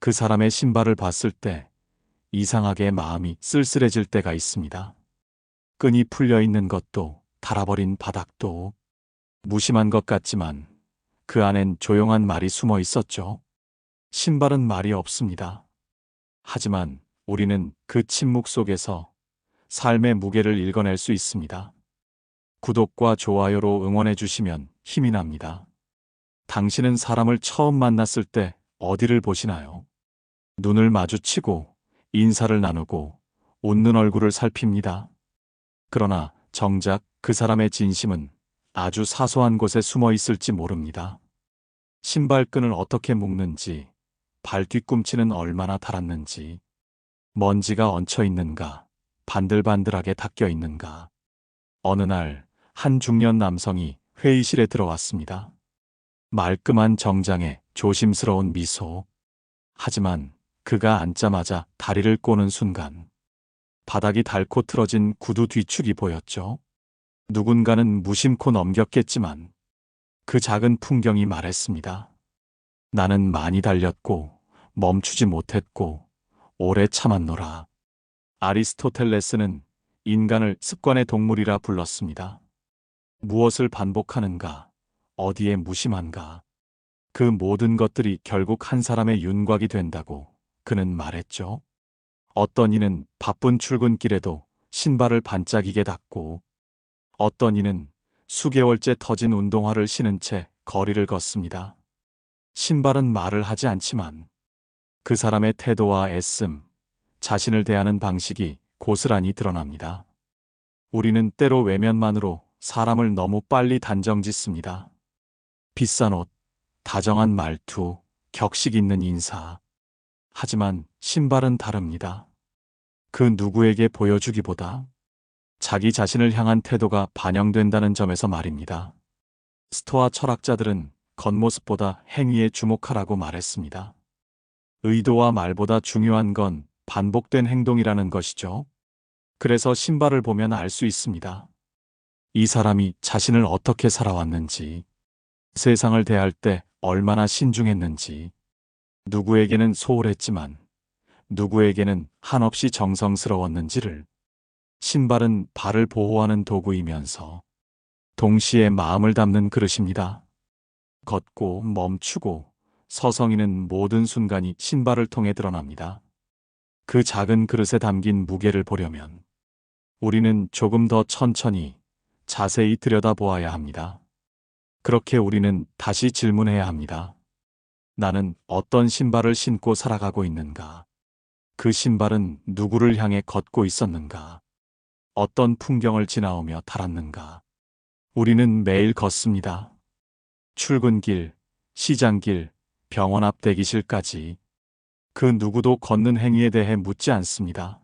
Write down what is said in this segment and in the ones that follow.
그 사람의 신발을 봤을 때 이상하게 마음이 쓸쓸해질 때가 있습니다. 끈이 풀려 있는 것도, 닳아버린 바닥도 무심한 것 같지만 그 안엔 조용한 말이 숨어 있었죠. 신발은 말이 없습니다. 하지만 우리는 그 침묵 속에서 삶의 무게를 읽어낼 수 있습니다. 구독과 좋아요로 응원해 주시면 힘이 납니다. 당신은 사람을 처음 만났을 때 어디를 보시나요? 눈을 마주치고 인사를 나누고 웃는 얼굴을 살핍니다. 그러나 정작 그 사람의 진심은 아주 사소한 곳에 숨어 있을지 모릅니다. 신발끈을 어떻게 묶는지, 발 뒤꿈치는 얼마나 닳았는지, 먼지가 얹혀 있는가, 반들반들하게 닦여 있는가. 어느 날 한 중년 남성이 회의실에 들어왔습니다. 말끔한 정장에 조심스러운 미소. 하지만 그가 앉자마자 다리를 꼬는 순간 바닥이 닳고 틀어진 구두 뒤축이 보였죠. 누군가는 무심코 넘겼겠지만 그 작은 풍경이 말했습니다. 나는 많이 달렸고 멈추지 못했고 오래 참았노라. 아리스토텔레스는 인간을 습관의 동물이라 불렀습니다. 무엇을 반복하는가, 어디에 무심한가, 그 모든 것들이 결국 한 사람의 윤곽이 된다고 그는 말했죠. 어떤 이는 바쁜 출근길에도 신발을 반짝이게 닦고, 어떤 이는 수개월째 터진 운동화를 신은 채 거리를 걷습니다. 신발은 말을 하지 않지만 그 사람의 태도와 애씀, 자신을 대하는 방식이 고스란히 드러납니다. 우리는 때로 외면만으로 사람을 너무 빨리 단정짓습니다. 비싼 옷, 다정한 말투, 격식 있는 인사. 하지만 신발은 다릅니다. 그 누구에게 보여주기보다 자기 자신을 향한 태도가 반영된다는 점에서 말입니다. 스토아 철학자들은 겉모습보다 행위에 주목하라고 말했습니다. 의도와 말보다 중요한 건 반복된 행동이라는 것이죠. 그래서 신발을 보면 알 수 있습니다. 이 사람이 자신을 어떻게 살아왔는지, 세상을 대할 때 얼마나 신중했는지, 누구에게는 소홀했지만 누구에게는 한없이 정성스러웠는지를. 신발은 발을 보호하는 도구이면서 동시에 마음을 담는 그릇입니다. 걷고 멈추고 서성이는 모든 순간이 신발을 통해 드러납니다. 그 작은 그릇에 담긴 무게를 보려면 우리는 조금 더 천천히 자세히 들여다보아야 합니다. 그렇게 우리는 다시 질문해야 합니다. 나는 어떤 신발을 신고 살아가고 있는가? 그 신발은 누구를 향해 걷고 있었는가? 어떤 풍경을 지나오며 닳았는가? 우리는 매일 걷습니다. 출근길, 시장길, 병원 앞 대기실까지. 그 누구도 걷는 행위에 대해 묻지 않습니다.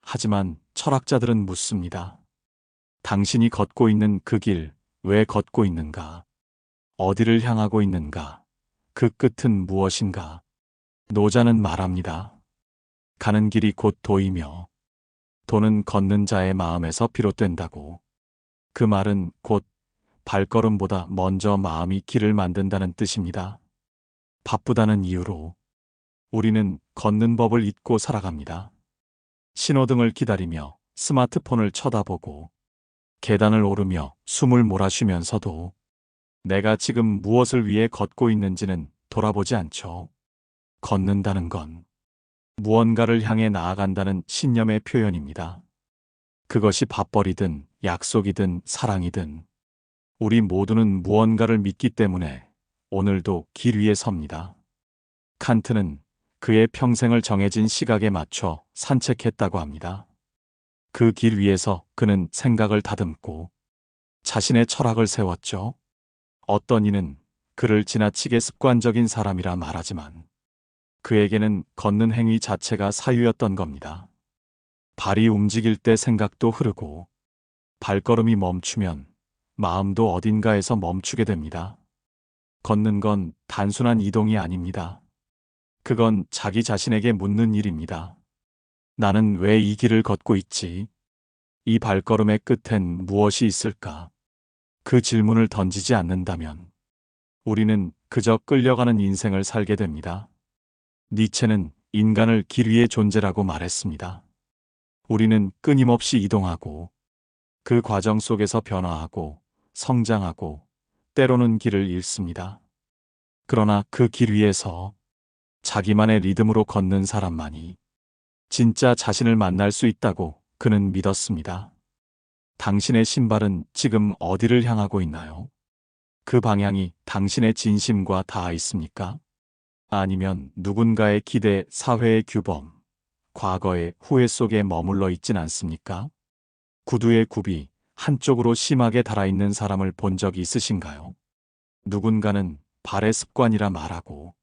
하지만 철학자들은 묻습니다. 당신이 걷고 있는 그 길, 왜 걷고 있는가? 어디를 향하고 있는가? 그 끝은 무엇인가? 노자는 말합니다. 가는 길이 곧 도이며 도는 걷는 자의 마음에서 비롯된다고. 그 말은 곧 발걸음보다 먼저 마음이 길을 만든다는 뜻입니다. 바쁘다는 이유로 우리는 걷는 법을 잊고 살아갑니다. 신호등을 기다리며 스마트폰을 쳐다보고 계단을 오르며 숨을 몰아쉬면서도 내가 지금 무엇을 위해 걷고 있는지는 돌아보지 않죠. 걷는다는 건 무언가를 향해 나아간다는 신념의 표현입니다. 그것이 밥벌이든 약속이든 사랑이든 우리 모두는 무언가를 믿기 때문에 오늘도 길 위에 섭니다. 칸트는 그의 평생을 정해진 시각에 맞춰 산책했다고 합니다. 그 길 위에서 그는 생각을 다듬고 자신의 철학을 세웠죠. 어떤 이는 그를 지나치게 습관적인 사람이라 말하지만 그에게는 걷는 행위 자체가 사유였던 겁니다. 발이 움직일 때 생각도 흐르고 발걸음이 멈추면 마음도 어딘가에서 멈추게 됩니다. 걷는 건 단순한 이동이 아닙니다. 그건 자기 자신에게 묻는 일입니다. 나는 왜 이 길을 걷고 있지? 이 발걸음의 끝엔 무엇이 있을까? 그 질문을 던지지 않는다면 우리는 그저 끌려가는 인생을 살게 됩니다. 니체는 인간을 길 위의 존재라고 말했습니다. 우리는 끊임없이 이동하고 그 과정 속에서 변화하고 성장하고 때로는 길을 잃습니다. 그러나 그 길 위에서 자기만의 리듬으로 걷는 사람만이 진짜 자신을 만날 수 있다고 그는 믿었습니다. 당신의 신발은 지금 어디를 향하고 있나요? 그 방향이 당신의 진심과 닿아 있습니까? 아니면 누군가의 기대, 사회의 규범, 과거의 후회 속에 머물러 있진 않습니까? 구두의 굽이 한쪽으로 심하게 달아있는 사람을 본 적 있으신가요? 누군가는 발의 습관이라 말하고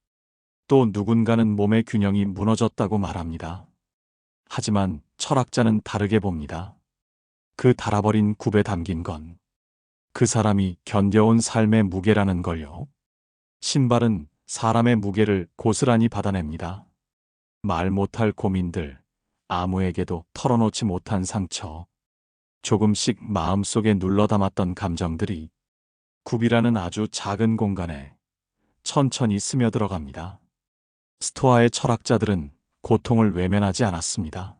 또 누군가는 몸의 균형이 무너졌다고 말합니다. 하지만 철학자는 다르게 봅니다. 그 달아버린 굽에 담긴 건 그 사람이 견뎌온 삶의 무게라는 걸요. 신발은 사람의 무게를 고스란히 받아냅니다. 말 못할 고민들, 아무에게도 털어놓지 못한 상처, 조금씩 마음속에 눌러담았던 감정들이 굽이라는 아주 작은 공간에 천천히 스며들어갑니다. 스토아의 철학자들은 고통을 외면하지 않았습니다.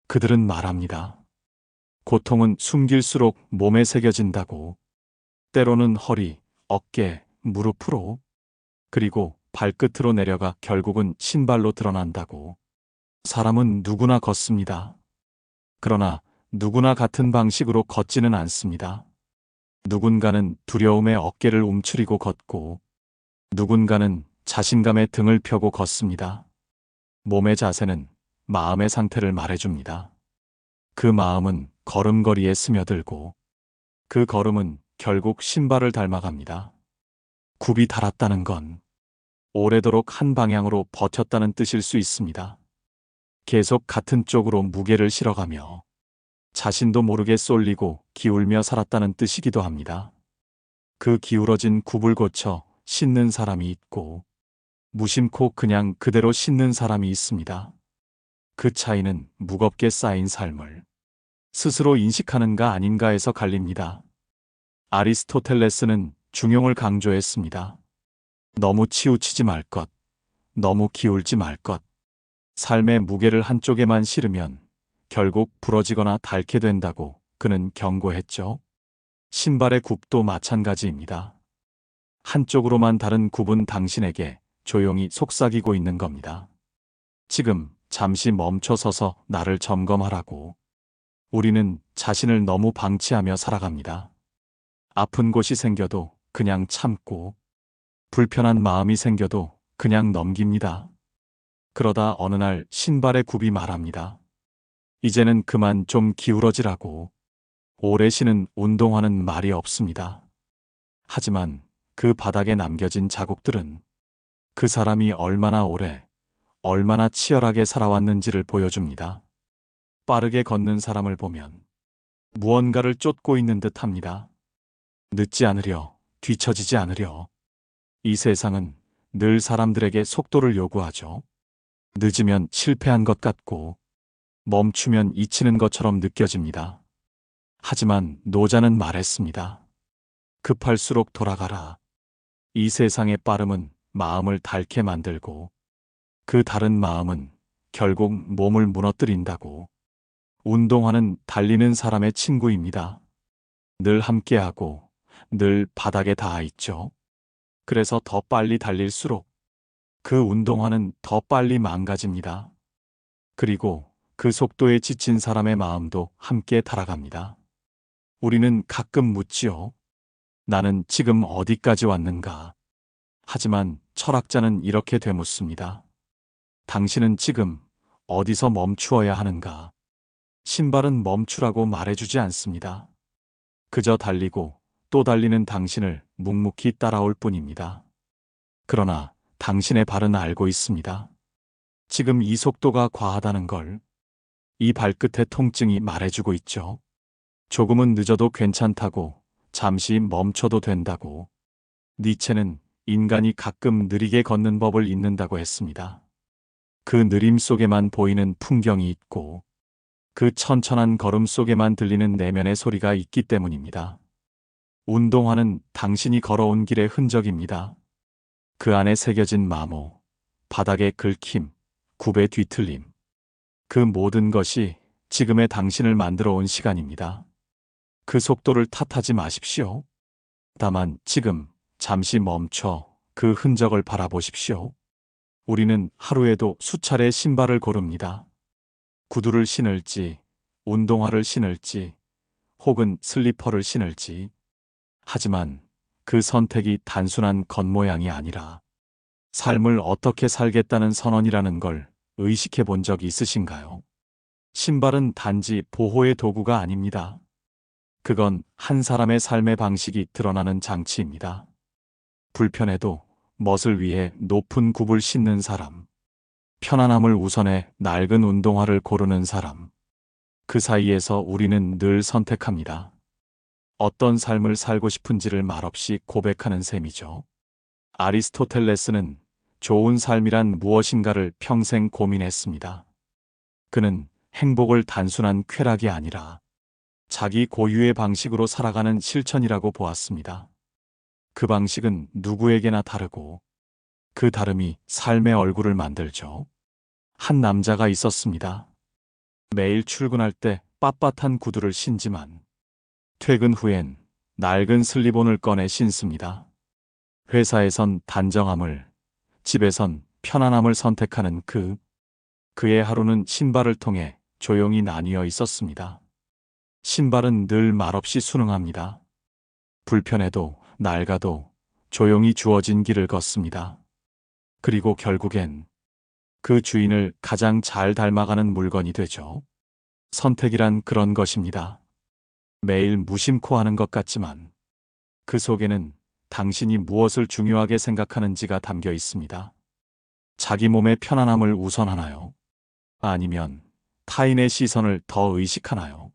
그들은 말합니다. 고통은 숨길수록 몸에 새겨진다고. 때로는 허리, 어깨, 무릎으로, 그리고 발끝으로 내려가 결국은 신발로 드러난다고. 사람은 누구나 걷습니다. 그러나 누구나 같은 방식으로 걷지는 않습니다. 누군가는 두려움에 어깨를 움츠리고 걷고, 누군가는 자신감에 등을 펴고 걷습니다. 몸의 자세는 마음의 상태를 말해줍니다. 그 마음은 걸음걸이에 스며들고 그 걸음은 결국 신발을 닮아갑니다. 굽이 달았다는 건 오래도록 한 방향으로 버텼다는 뜻일 수 있습니다. 계속 같은 쪽으로 무게를 실어가며 자신도 모르게 쏠리고 기울며 살았다는 뜻이기도 합니다. 그 기울어진 굽을 고쳐 신는 사람이 있고 무심코 그냥 그대로 신는 사람이 있습니다. 그 차이는 무겁게 쌓인 삶을 스스로 인식하는가 아닌가에서 갈립니다. 아리스토텔레스는 중용을 강조했습니다. 너무 치우치지 말 것, 너무 기울지 말 것. 삶의 무게를 한쪽에만 실으면 결국 부러지거나 닳게 된다고 그는 경고했죠. 신발의 굽도 마찬가지입니다. 한쪽으로만 다른 굽은 당신에게 조용히 속삭이고 있는 겁니다. 지금 잠시 멈춰서서 나를 점검하라고. 우리는 자신을 너무 방치하며 살아갑니다. 아픈 곳이 생겨도 그냥 참고, 불편한 마음이 생겨도 그냥 넘깁니다. 그러다 어느 날 신발의 굽이 말합니다. 이제는 그만 좀 기울어지라고. 오래 쉬는 운동화는 말이 없습니다. 하지만 그 바닥에 남겨진 자국들은 그 사람이 얼마나 오래, 얼마나 치열하게 살아왔는지를 보여줍니다. 빠르게 걷는 사람을 보면 무언가를 쫓고 있는 듯 합니다. 늦지 않으려, 뒤처지지 않으려. 이 세상은 늘 사람들에게 속도를 요구하죠. 늦으면 실패한 것 같고 멈추면 잊히는 것처럼 느껴집니다. 하지만 노자는 말했습니다. 급할수록 돌아가라. 이 세상의 빠름은 마음을 닳게 만들고 그 다른 마음은 결국 몸을 무너뜨린다고. 운동화는 달리는 사람의 친구입니다. 늘 함께하고 늘 바닥에 닿아 있죠. 그래서 더 빨리 달릴수록 그 운동화는 더 빨리 망가집니다. 그리고 그 속도에 지친 사람의 마음도 함께 달아갑니다. 우리는 가끔 묻지요. 나는 지금 어디까지 왔는가? 하지만 철학자는 이렇게 되묻습니다. 당신은 지금 어디서 멈추어야 하는가? 신발은 멈추라고 말해주지 않습니다. 그저 달리고 또 달리는 당신을 묵묵히 따라올 뿐입니다. 그러나 당신의 발은 알고 있습니다. 지금 이 속도가 과하다는 걸. 이 발끝의 통증이 말해주고 있죠. 조금은 늦어도 괜찮다고, 잠시 멈춰도 된다고. 니체는 인간이 가끔 느리게 걷는 법을 잊는다고 했습니다. 그 느림 속에만 보이는 풍경이 있고 그 천천한 걸음 속에만 들리는 내면의 소리가 있기 때문입니다. 운동화는 당신이 걸어온 길의 흔적입니다. 그 안에 새겨진 마모, 바닥에 긁힘, 굽에 뒤틀림. 그 모든 것이 지금의 당신을 만들어 온 시간입니다. 그 속도를 탓하지 마십시오. 다만 지금 잠시 멈춰 그 흔적을 바라보십시오. 우리는 하루에도 수차례 신발을 고릅니다. 구두를 신을지, 운동화를 신을지, 혹은 슬리퍼를 신을지. 하지만 그 선택이 단순한 겉모양이 아니라 삶을 어떻게 살겠다는 선언이라는 걸 의식해 본 적 있으신가요? 신발은 단지 보호의 도구가 아닙니다. 그건 한 사람의 삶의 방식이 드러나는 장치입니다. 불편해도 멋을 위해 높은 굽을 신는 사람, 편안함을 우선해 낡은 운동화를 고르는 사람, 그 사이에서 우리는 늘 선택합니다. 어떤 삶을 살고 싶은지를 말없이 고백하는 셈이죠. 아리스토텔레스는 좋은 삶이란 무엇인가를 평생 고민했습니다. 그는 행복을 단순한 쾌락이 아니라 자기 고유의 방식으로 살아가는 실천이라고 보았습니다. 그 방식은 누구에게나 다르고 그 다름이 삶의 얼굴을 만들죠. 한 남자가 있었습니다. 매일 출근할 때 빳빳한 구두를 신지만 퇴근 후엔 낡은 슬리본을 꺼내 신습니다. 회사에선 단정함을, 집에선 편안함을 선택하는 그의 하루는 신발을 통해 조용히 나뉘어 있었습니다. 신발은 늘 말없이 순응합니다. 불편해도 낡아도 조용히 주어진 길을 걷습니다. 그리고 결국엔 그 주인을 가장 잘 닮아가는 물건이 되죠. 선택이란 그런 것입니다. 매일 무심코 하는 것 같지만 그 속에는 당신이 무엇을 중요하게 생각하는지가 담겨 있습니다. 자기 몸의 편안함을 우선하나요? 아니면 타인의 시선을 더 의식하나요?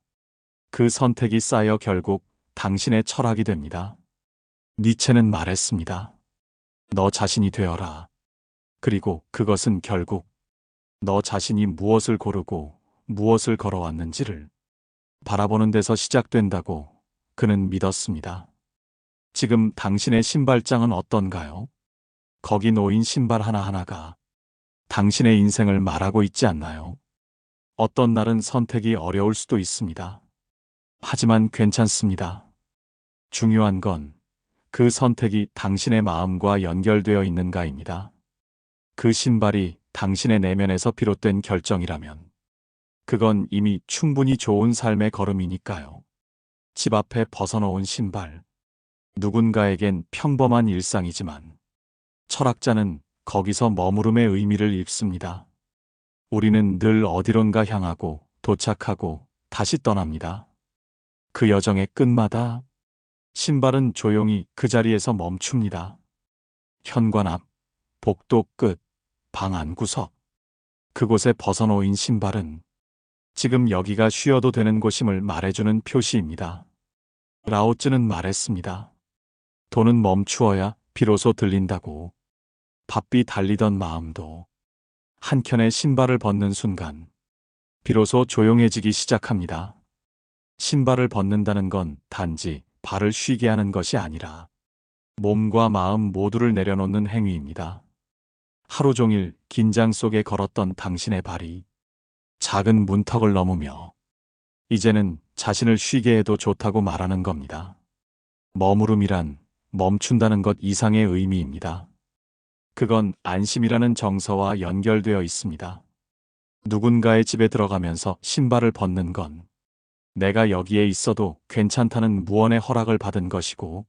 그 선택이 쌓여 결국 당신의 철학이 됩니다. 니체는 말했습니다. 너 자신이 되어라. 그리고 그것은 결국 너 자신이 무엇을 고르고 무엇을 걸어왔는지를 바라보는 데서 시작된다고 그는 믿었습니다. 지금 당신의 신발장은 어떤가요? 거기 놓인 신발 하나하나가 당신의 인생을 말하고 있지 않나요? 어떤 날은 선택이 어려울 수도 있습니다. 하지만 괜찮습니다. 중요한 건 그 선택이 당신의 마음과 연결되어 있는가입니다. 그 신발이 당신의 내면에서 비롯된 결정이라면 그건 이미 충분히 좋은 삶의 걸음이니까요. 집 앞에 벗어놓은 신발. 누군가에겐 평범한 일상이지만 철학자는 거기서 머무름의 의미를 입습니다. 우리는 늘 어디론가 향하고 도착하고 다시 떠납니다. 그 여정의 끝마다 신발은 조용히 그 자리에서 멈춥니다. 현관 앞, 복도 끝, 방 안 구석. 그곳에 벗어놓인 신발은 지금 여기가 쉬어도 되는 곳임을 말해주는 표시입니다. 라오쯔는 말했습니다. 돈은 멈추어야 비로소 들린다고. 바삐 달리던 마음도 한 켠에 신발을 벗는 순간 비로소 조용해지기 시작합니다. 신발을 벗는다는 건 단지 발을 쉬게 하는 것이 아니라 몸과 마음 모두를 내려놓는 행위입니다. 하루 종일 긴장 속에 걸었던 당신의 발이 작은 문턱을 넘으며 이제는 자신을 쉬게 해도 좋다고 말하는 겁니다. 머무름이란 멈춘다는 것 이상의 의미입니다. 그건 안심이라는 정서와 연결되어 있습니다. 누군가의 집에 들어가면서 신발을 벗는 건 내가 여기에 있어도 괜찮다는 무언의 허락을 받은 것이고,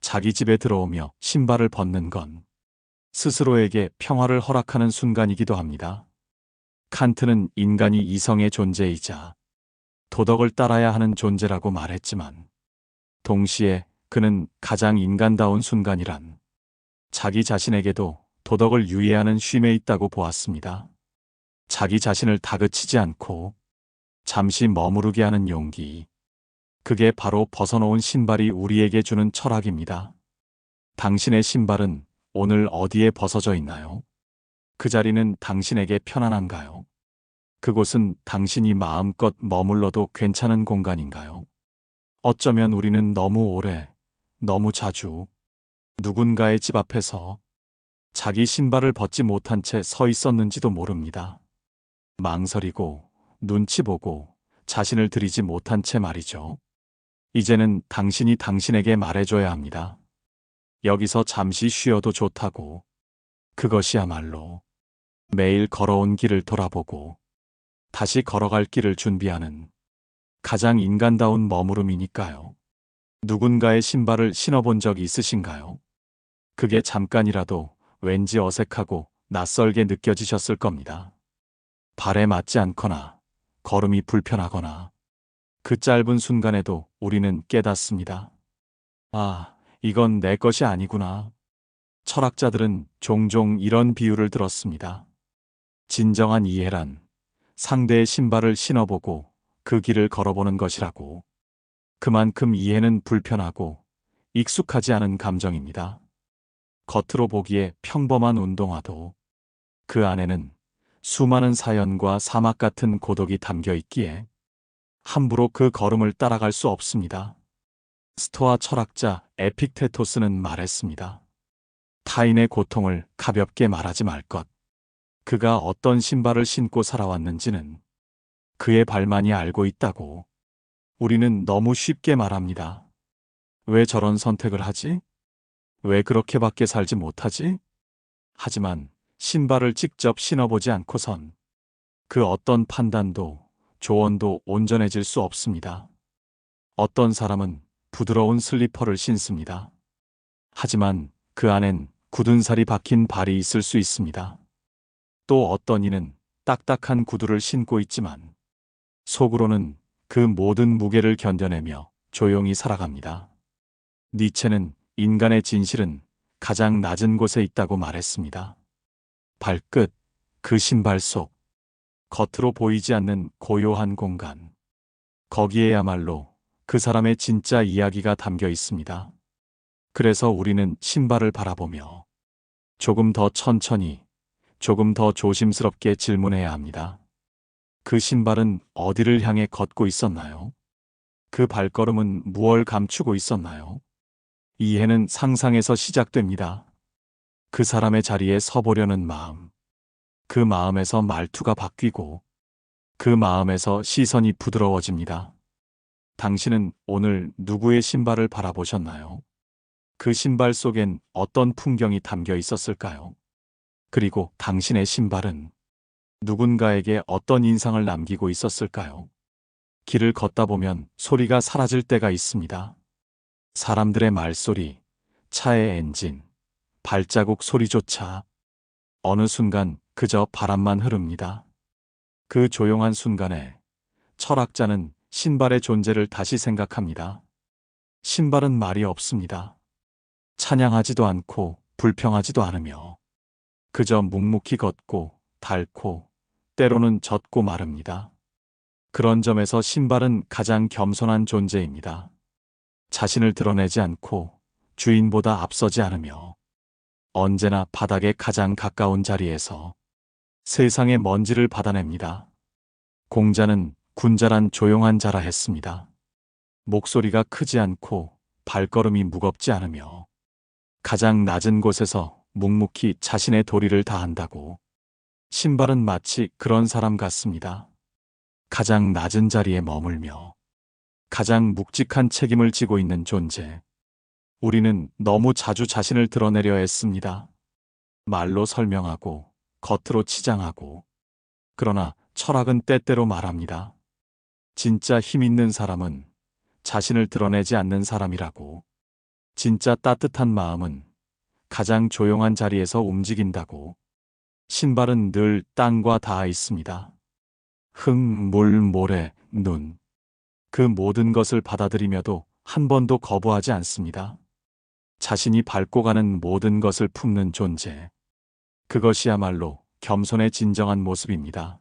자기 집에 들어오며 신발을 벗는 건 스스로에게 평화를 허락하는 순간이기도 합니다. 칸트는 인간이 이성의 존재이자 도덕을 따라야 하는 존재라고 말했지만, 동시에 그는 가장 인간다운 순간이란 자기 자신에게도 도덕을 유예하는 쉼에 있다고 보았습니다. 자기 자신을 다그치지 않고 잠시 머무르게 하는 용기. 그게 바로 벗어놓은 신발이 우리에게 주는 철학입니다. 당신의 신발은 오늘 어디에 벗어져 있나요? 그 자리는 당신에게 편안한가요? 그곳은 당신이 마음껏 머물러도 괜찮은 공간인가요? 어쩌면 우리는 너무 오래, 너무 자주 누군가의 집 앞에서 자기 신발을 벗지 못한 채 서 있었는지도 모릅니다. 망설이고 눈치 보고 자신을 들이지 못한 채 말이죠. 이제는 당신이 당신에게 말해줘야 합니다. 여기서 잠시 쉬어도 좋다고. 그것이야말로 매일 걸어온 길을 돌아보고 다시 걸어갈 길을 준비하는 가장 인간다운 머무름이니까요. 누군가의 신발을 신어본 적이 있으신가요? 그게 잠깐이라도 왠지 어색하고 낯설게 느껴지셨을 겁니다. 발에 맞지 않거나 걸음이 불편하거나 그 짧은 순간에도 우리는 깨닫습니다. 아, 이건 내 것이 아니구나. 철학자들은 종종 이런 비유를 들었습니다. 진정한 이해란 상대의 신발을 신어보고 그 길을 걸어보는 것이라고. 그만큼 이해는 불편하고 익숙하지 않은 감정입니다. 겉으로 보기에 평범한 운동화도 그 안에는 수많은 사연과 사막 같은 고독이 담겨 있기에 함부로 그 걸음을 따라갈 수 없습니다. 스토아 철학자 에픽테토스는 말했습니다. 타인의 고통을 가볍게 말하지 말 것. 그가 어떤 신발을 신고 살아왔는지는 그의 발만이 알고 있다고. 우리는 너무 쉽게 말합니다. 왜 저런 선택을 하지? 왜 그렇게밖에 살지 못하지? 하지만 신발을 직접 신어보지 않고선 그 어떤 판단도 조언도 온전해질 수 없습니다. 어떤 사람은 부드러운 슬리퍼를 신습니다. 하지만 그 안엔 굳은 살이 박힌 발이 있을 수 있습니다. 또 어떤 이는 딱딱한 구두를 신고 있지만 속으로는 그 모든 무게를 견뎌내며 조용히 살아갑니다. 니체는 인간의 진실은 가장 낮은 곳에 있다고 말했습니다. 발끝, 그 신발 속, 겉으로 보이지 않는 고요한 공간. 거기에야말로 그 사람의 진짜 이야기가 담겨 있습니다. 그래서 우리는 신발을 바라보며 조금 더 천천히, 조금 더 조심스럽게 질문해야 합니다. 그 신발은 어디를 향해 걷고 있었나요? 그 발걸음은 무엇을 감추고 있었나요? 이해는 상상에서 시작됩니다. 그 사람의 자리에 서보려는 마음, 그 마음에서 말투가 바뀌고 그 마음에서 시선이 부드러워집니다. 당신은 오늘 누구의 신발을 바라보셨나요? 그 신발 속엔 어떤 풍경이 담겨 있었을까요? 그리고 당신의 신발은 누군가에게 어떤 인상을 남기고 있었을까요? 길을 걷다 보면 소리가 사라질 때가 있습니다. 사람들의 말소리, 차의 엔진, 발자국 소리조차 어느 순간 그저 바람만 흐릅니다. 그 조용한 순간에 철학자는 신발의 존재를 다시 생각합니다. 신발은 말이 없습니다. 찬양하지도 않고 불평하지도 않으며 그저 묵묵히 걷고 닳고 때로는 젖고 마릅니다. 그런 점에서 신발은 가장 겸손한 존재입니다. 자신을 드러내지 않고 주인보다 앞서지 않으며 언제나 바닥에 가장 가까운 자리에서 세상의 먼지를 받아냅니다. 공자는 군자란 조용한 자라 했습니다. 목소리가 크지 않고 발걸음이 무겁지 않으며 가장 낮은 곳에서 묵묵히 자신의 도리를 다한다고. 신발은 마치 그런 사람 같습니다. 가장 낮은 자리에 머물며 가장 묵직한 책임을 지고 있는 존재. 우리는 너무 자주 자신을 드러내려 했습니다. 말로 설명하고 겉으로 치장하고. 그러나 철학은 때때로 말합니다. 진짜 힘 있는 사람은 자신을 드러내지 않는 사람이라고. 진짜 따뜻한 마음은 가장 조용한 자리에서 움직인다고. 신발은 늘 땅과 닿아 있습니다. 흙, 물, 모래, 눈. 그 모든 것을 받아들이며도 한 번도 거부하지 않습니다. 자신이 밟고 가는 모든 것을 품는 존재. 그것이야말로 겸손의 진정한 모습입니다.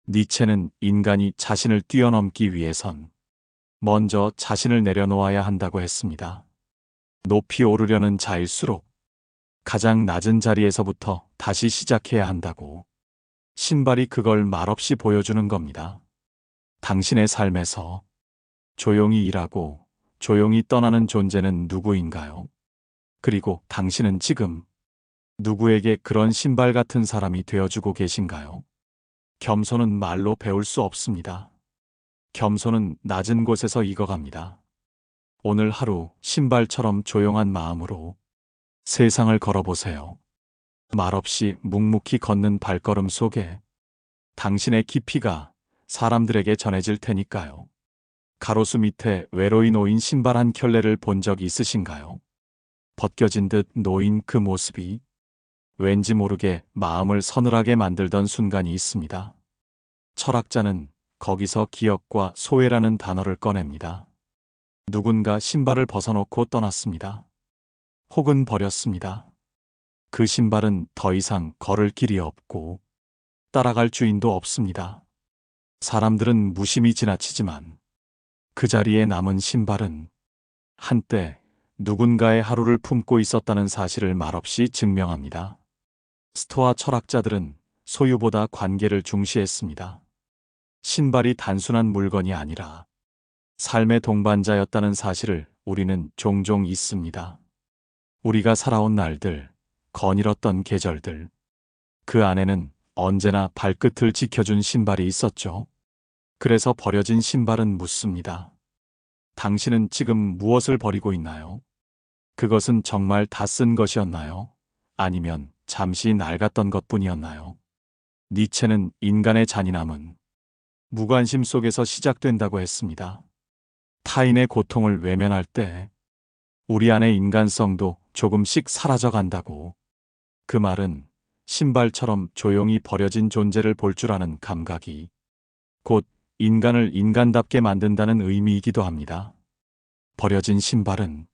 니체는 인간이 자신을 뛰어넘기 위해선 먼저 자신을 내려놓아야 한다고 했습니다. 높이 오르려는 자일수록 가장 낮은 자리에서부터 다시 시작해야 한다고. 신발이 그걸 말없이 보여주는 겁니다. 당신의 삶에서 조용히 일하고 조용히 떠나는 존재는 누구인가요? 그리고 당신은 지금 누구에게 그런 신발 같은 사람이 되어주고 계신가요? 겸손은 말로 배울 수 없습니다. 겸손은 낮은 곳에서 익어갑니다. 오늘 하루 신발처럼 조용한 마음으로 세상을 걸어보세요. 말없이 묵묵히 걷는 발걸음 속에 당신의 깊이가 사람들에게 전해질 테니까요. 가로수 밑에 외로이 놓인 신발 한 켤레를 본 적 있으신가요? 벗겨진 듯 놓인 그 모습이 왠지 모르게 마음을 서늘하게 만들던 순간이 있습니다. 철학자는 거기서 기억과 소외라는 단어를 꺼냅니다. 누군가 신발을 벗어놓고 떠났습니다. 혹은 버렸습니다. 그 신발은 더 이상 걸을 길이 없고 따라갈 주인도 없습니다. 사람들은 무심히 지나치지만 그 자리에 남은 신발은 한때 누군가의 하루를 품고 있었다는 사실을 말없이 증명합니다. 스토아 철학자들은 소유보다 관계를 중시했습니다. 신발이 단순한 물건이 아니라 삶의 동반자였다는 사실을 우리는 종종 잊습니다. 우리가 살아온 날들, 거닐었던 계절들, 그 안에는 언제나 발끝을 지켜준 신발이 있었죠. 그래서 버려진 신발은 묻습니다. 당신은 지금 무엇을 버리고 있나요? 그것은 정말 다 쓴 것이었나요? 아니면 잠시 낡았던 것뿐이었나요? 니체는 인간의 잔인함은 무관심 속에서 시작된다고 했습니다. 타인의 고통을 외면할 때 우리 안의 인간성도 조금씩 사라져 간다고. 그 말은 신발처럼 조용히 버려진 존재를 볼 줄 아는 감각이 곧 인간을 인간답게 만든다는 의미이기도 합니다. 버려진 신발은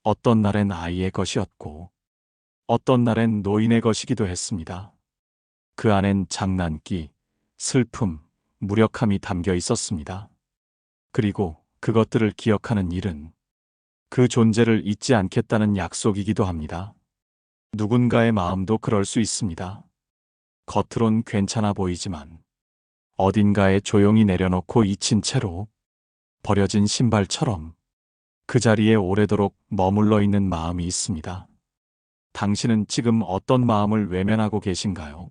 어떤 날엔 아이의 것이었고 어떤 날엔 노인의 것이기도 했습니다. 그 안엔 장난기, 슬픔, 무력함이 담겨 있었습니다. 그리고 그것들을 기억하는 일은 그 존재를 잊지 않겠다는 약속이기도 합니다. 누군가의 마음도 그럴 수 있습니다. 겉으론 괜찮아 보이지만 어딘가에 조용히 내려놓고 잊힌 채로 버려진 신발처럼 그 자리에 오래도록 머물러 있는 마음이 있습니다. 당신은 지금 어떤 마음을 외면하고 계신가요?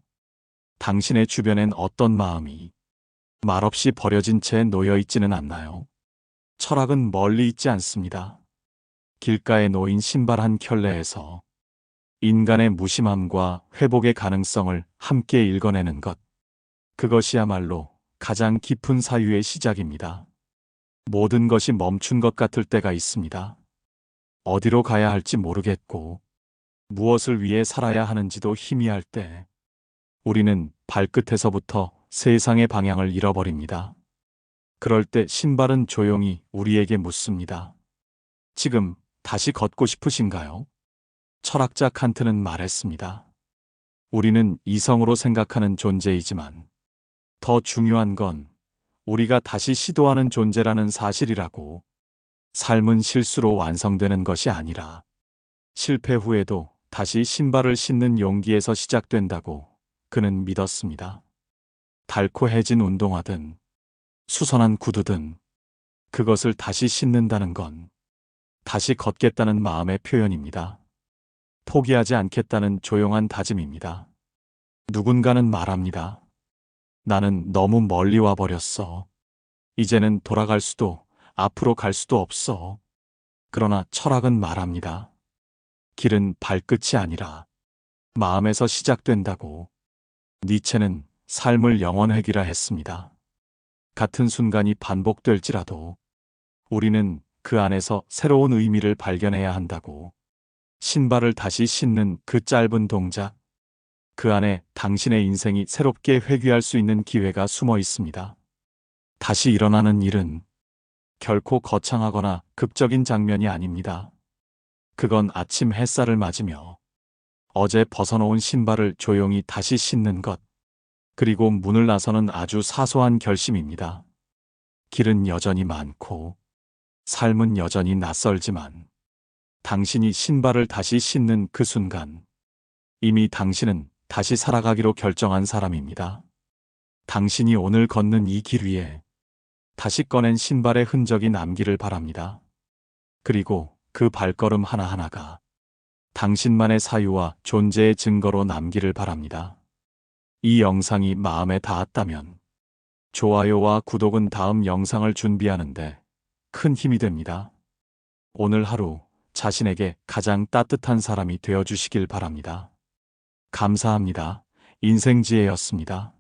당신의 주변엔 어떤 마음이 말없이 버려진 채 놓여 있지는 않나요? 철학은 멀리 있지 않습니다. 길가에 놓인 신발 한 켤레에서 인간의 무심함과 회복의 가능성을 함께 읽어내는 것. 그것이야말로 가장 깊은 사유의 시작입니다. 모든 것이 멈춘 것 같을 때가 있습니다. 어디로 가야 할지 모르겠고 무엇을 위해 살아야 하는지도 희미할 때 우리는 발끝에서부터 세상의 방향을 잃어버립니다. 그럴 때 신발은 조용히 우리에게 묻습니다. 지금 다시 걷고 싶으신가요? 철학자 칸트는 말했습니다. 우리는 이성으로 생각하는 존재이지만 더 중요한 건 우리가 다시 시도하는 존재라는 사실이라고. 삶은 실수로 완성되는 것이 아니라 실패 후에도 다시 신발을 신는 용기에서 시작된다고 그는 믿었습니다. 달코해진 운동화든 수선한 구두든 그것을 다시 신는다는 건 다시 걷겠다는 마음의 표현입니다. 포기하지 않겠다는 조용한 다짐입니다. 누군가는 말합니다. 나는 너무 멀리 와버렸어. 이제는 돌아갈 수도 앞으로 갈 수도 없어. 그러나 철학은 말합니다. 길은 발끝이 아니라 마음에서 시작된다고. 니체는 삶을 영원회귀라 했습니다. 같은 순간이 반복될지라도 우리는 그 안에서 새로운 의미를 발견해야 한다고. 신발을 다시 신는 그 짧은 동작, 그 안에 당신의 인생이 새롭게 회귀할 수 있는 기회가 숨어 있습니다. 다시 일어나는 일은 결코 거창하거나 극적인 장면이 아닙니다. 그건 아침 햇살을 맞으며 어제 벗어놓은 신발을 조용히 다시 신는 것, 그리고 문을 나서는 아주 사소한 결심입니다. 길은 여전히 많고 삶은 여전히 낯설지만 당신이 신발을 다시 신는 그 순간 이미 당신은 다시 살아가기로 결정한 사람입니다. 당신이 오늘 걷는 이 길 위에 다시 꺼낸 신발의 흔적이 남기를 바랍니다. 그리고 그 발걸음 하나하나가 당신만의 사유와 존재의 증거로 남기를 바랍니다. 이 영상이 마음에 닿았다면 좋아요와 구독은 다음 영상을 준비하는데 큰 힘이 됩니다. 오늘 하루 자신에게 가장 따뜻한 사람이 되어 주시길 바랍니다. 감사합니다. 인생지혜였습니다.